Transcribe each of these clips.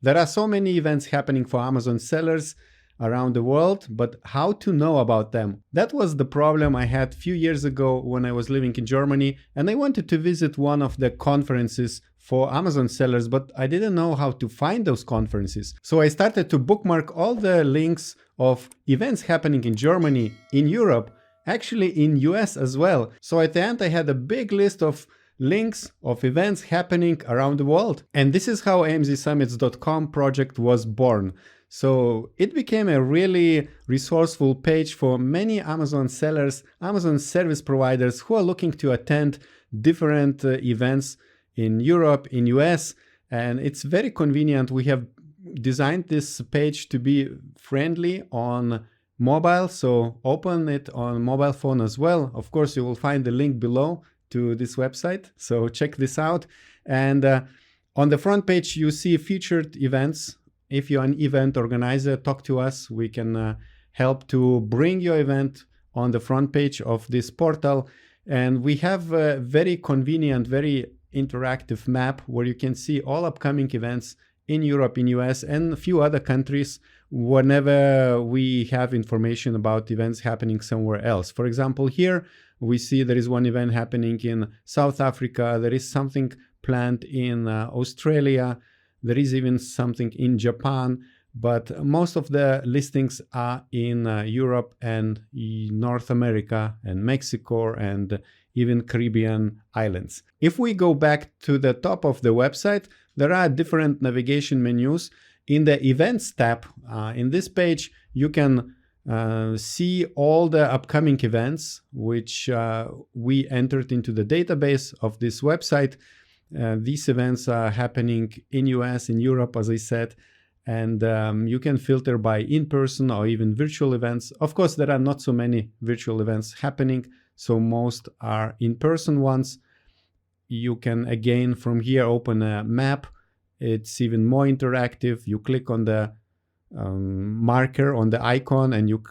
There are so many events happening for Amazon sellers around the world, but how to know about them? That was the problem I had a few years ago when I was living in Germany, and I wanted to visit one of the conferences for Amazon sellers, but I didn't know how to find those conferences. So I started to bookmark all the links of events happening in Germany, in Europe, actually in US as well. So at the end I had a big list of links of events happening around the world. And this is how amzsummits.com project was born. So it became a really resourceful page for many Amazon sellers, Amazon service providers who are looking to attend different events in Europe, in US, and it's very convenient. We have designed this page to be friendly on mobile, so open it on mobile phone as well. Of course, you will find the link below to this website, so check this out. And on the front page, you see featured events. If you're an event organizer, talk to us. We can help to bring your event on the front page of this portal. And we have a very convenient, very interactive map where you can see all upcoming events in Europe, in US, and a few other countries whenever we have information about events happening somewhere else. For example, here we see there is one event happening in South Africa. There is something planned in Australia. There is even something in Japan, but most of the listings are in Europe and North America and Mexico and even Caribbean islands. If we go back to the top of the website, there are different navigation menus. In the Events tab, in this page, you can see all the upcoming events which we entered into the database of this website. These events are happening in US, in Europe, as I said, and you can filter by in-person or even virtual events. Of course, there are not so many virtual events happening, so most are in-person ones. You can, again, from here open a map. It's even more interactive. You click on the marker on the icon and you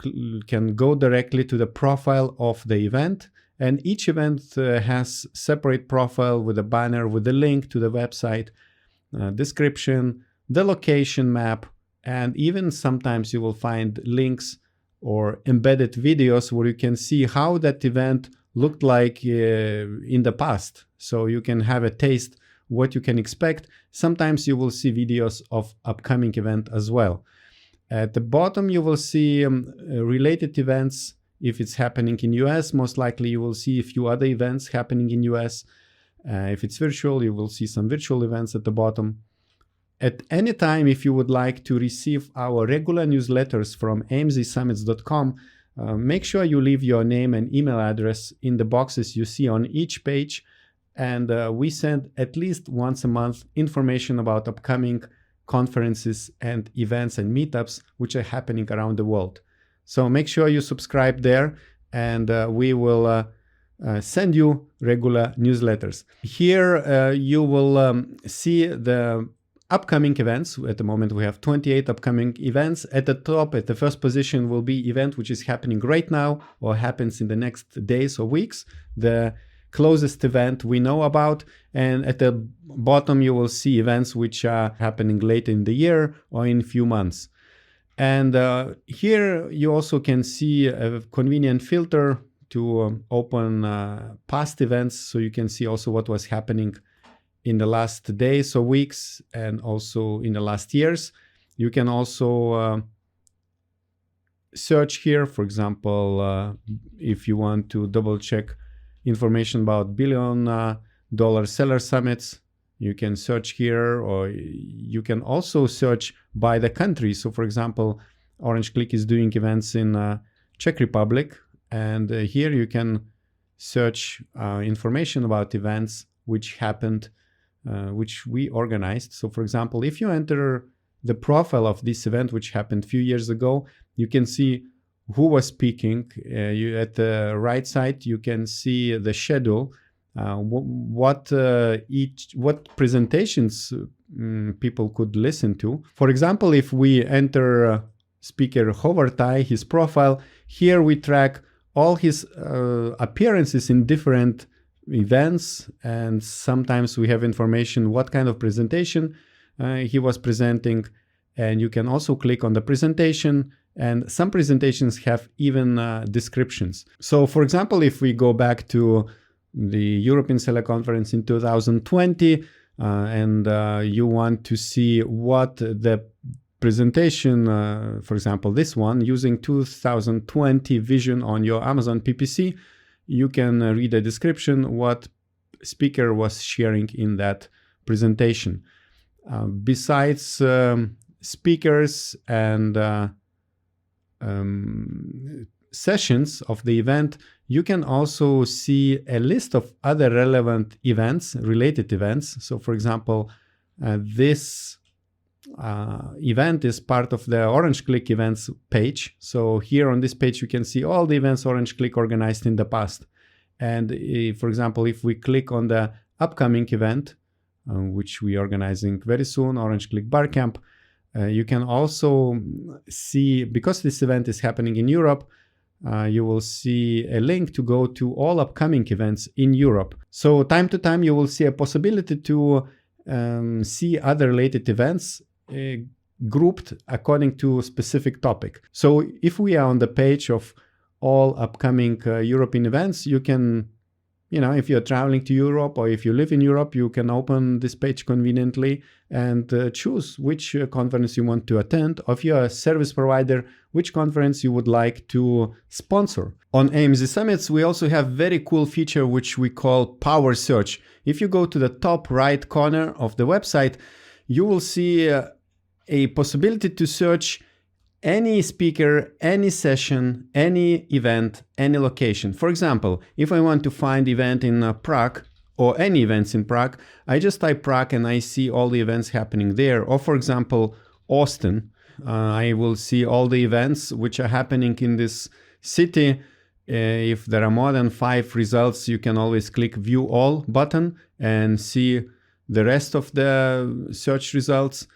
can go directly to the profile of the event. And each event has separate profile with a banner, with a link to the website, description, the location map, and even sometimes you will find links or embedded videos where you can see how that event looked like in the past. So you can have a taste what you can expect. Sometimes you will see videos of upcoming event as well. At the bottom, you will see related events. If it's happening in US, most likely you will see a few other events happening in US. If it's virtual, you will see some virtual events at the bottom. At any time, if you would like to receive our regular newsletters from amzsummits.com, make sure you leave your name and email address in the boxes you see on each page. And we send at least once a month information about upcoming conferences and events and meetups which are happening around the world. So make sure you subscribe there, and we will send you regular newsletters. Here you will see the upcoming events. At the moment we have 28 upcoming events. At the top, at the first position, will be event which is happening right now or happens in the next days or weeks, the closest event we know about. And at the bottom you will see events which are happening later in the year or in a few months. And here you also can see a convenient filter to open past events, so you can see also what was happening in the last days or weeks and also in the last years. You can also search here, for example, if you want to double check information about billion-dollar seller summits, you can search here, or you can also search by the country. So for example, Orange Click is doing events in Czech Republic, and here you can search information about events which happened, which we organized. So for example, if you enter the profile of this event which happened a few years ago, you can see who was speaking. At the right side you can see the schedule, what presentations people could listen to. For example, if we enter speaker Hovertai, his profile, here we track all his appearances in different events, and sometimes we have information what kind of presentation he was presenting, and you can also click on the presentation, and some presentations have even descriptions. So for example, if we go back to the European Seller Conference in 2020 and you want to see what the presentation, for example, this one, using 2020 vision on your Amazon PPC, you can read a description what speaker was sharing in that presentation. Besides speakers and sessions of the event, you can also see a list of other relevant events, related events. So for example, this event is part of the OrangeClick events page. So here on this page, you can see all the events OrangeClick organized in the past. And for example, if we click on the upcoming event, which we are organizing very soon, OrangeClick Barcamp, you can also see, because this event is happening in Europe, you will see a link to go to all upcoming events in Europe. So time to time, you will see a possibility to see other related events grouped according to a specific topic. So if we are on the page of all upcoming European events, you can, if you're traveling to Europe or if you live in Europe, you can open this page conveniently and choose which conference you want to attend, or if you're a service provider, which conference you would like to sponsor. On AMZ Summits, we also have very cool feature which we call Power Search. If you go to the top right corner of the website, you will see a possibility to search any speaker, any session, any event, any location. For example, if I want to find event in Prague or any events in Prague, I just type Prague and I see all the events happening there. Or for example, Austin, I will see all the events which are happening in this city. If there are more than 5 results, you can always click View All button and see the rest of the search results.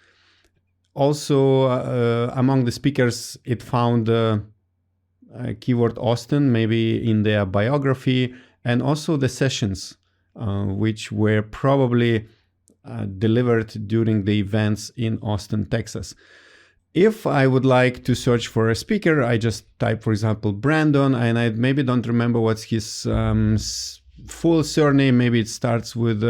Also, among the speakers, it found keyword Austin, maybe in their biography, and also the sessions, which were probably delivered during the events in Austin, Texas. If I would like to search for a speaker, I just type, for example, Brandon, and I maybe don't remember what's his full surname. Maybe it starts with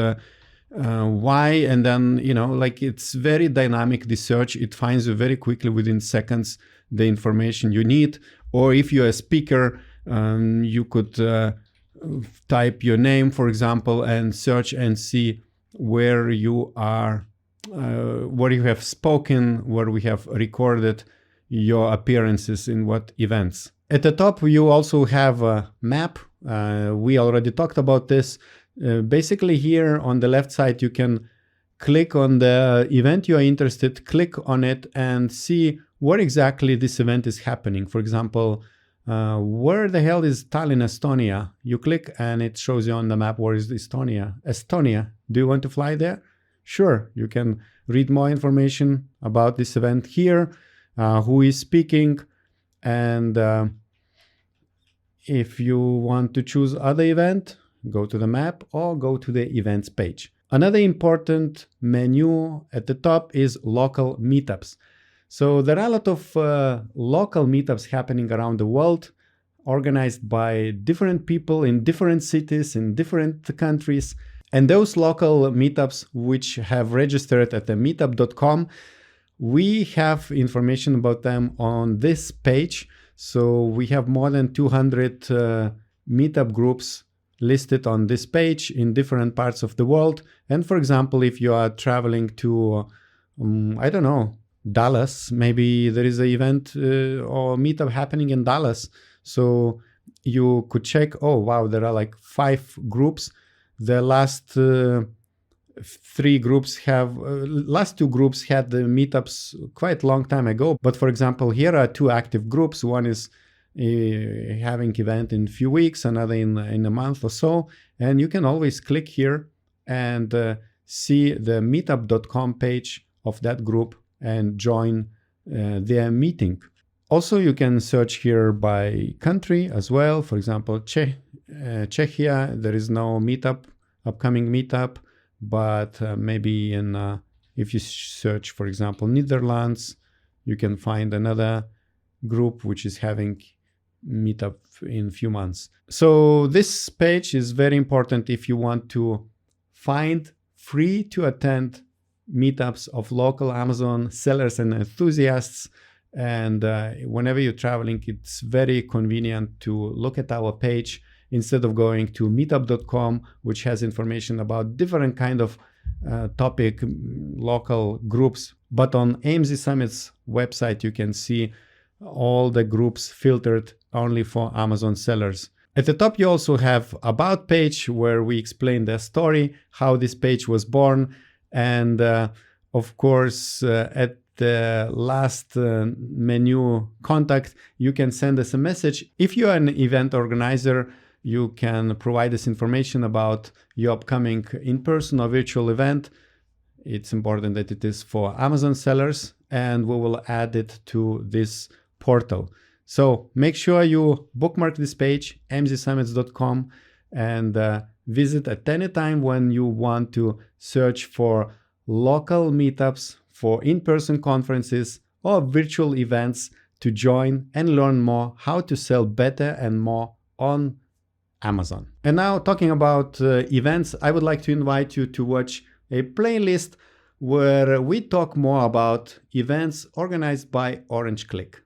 Y, and then, it's very dynamic, the search. It finds you very quickly within seconds the information you need. Or if you're a speaker, you could type your name, for example, and search and see where you are, where you have spoken, where we have recorded your appearances in what events. At the top, you also have a map. We already talked about this. Basically here on the left side, you can click on the event you are interested, click on it and see where exactly this event is happening. For example, where the hell is Tallinn, Estonia? You click and it shows you on the map where is Estonia. Estonia, do you want to fly there? Sure, you can read more information about this event here, who is speaking, and if you want to choose other event, go to the map or go to the events page. Another important menu at the top is local meetups. So there are a lot of local meetups happening around the world, organized by different people in different cities, in different countries. And those local meetups which have registered at the meetup.com, we have information about them on this page. So we have more than 200 meetup groups listed on this page in different parts of the world. And for example, if you are traveling to, I don't know, Dallas, maybe there is an event or meetup happening in Dallas. So you could check, oh, wow, there are like 5 groups. The last 3 groups have, last 2 groups had the meetups quite a long time ago. But for example, here are 2 active groups. One is having event in a few weeks, another in a month or so. And you can always click here and see the meetup.com page of that group and join their meeting. Also, you can search here by country as well. For example, Czechia, there is no meetup, upcoming meetup, but maybe in If you search, for example, Netherlands, you can find another group which is having meetup in few months. So this page is very important if you want to find free to attend meetups of local Amazon sellers and enthusiasts. And whenever you're traveling, it's very convenient to look at our page instead of going to meetup.com, which has information about different kind of topic local groups. But on AMZ Summit's website, you can see all the groups filtered only for Amazon sellers. At the top, you also have About page, where we explain the story, how this page was born. And of course, at the last menu, Contact, you can send us a message. If you are an event organizer, you can provide us information about your upcoming in-person or virtual event. It's important that it is for Amazon sellers, and we will add it to this portal. So make sure you bookmark this page, amzsummits.com, and visit at any time when you want to search for local meetups, for in-person conferences, or virtual events to join and learn more how to sell better and more on Amazon. And now, talking about events, I would like to invite you to watch a playlist where we talk more about events organized by Orange Click.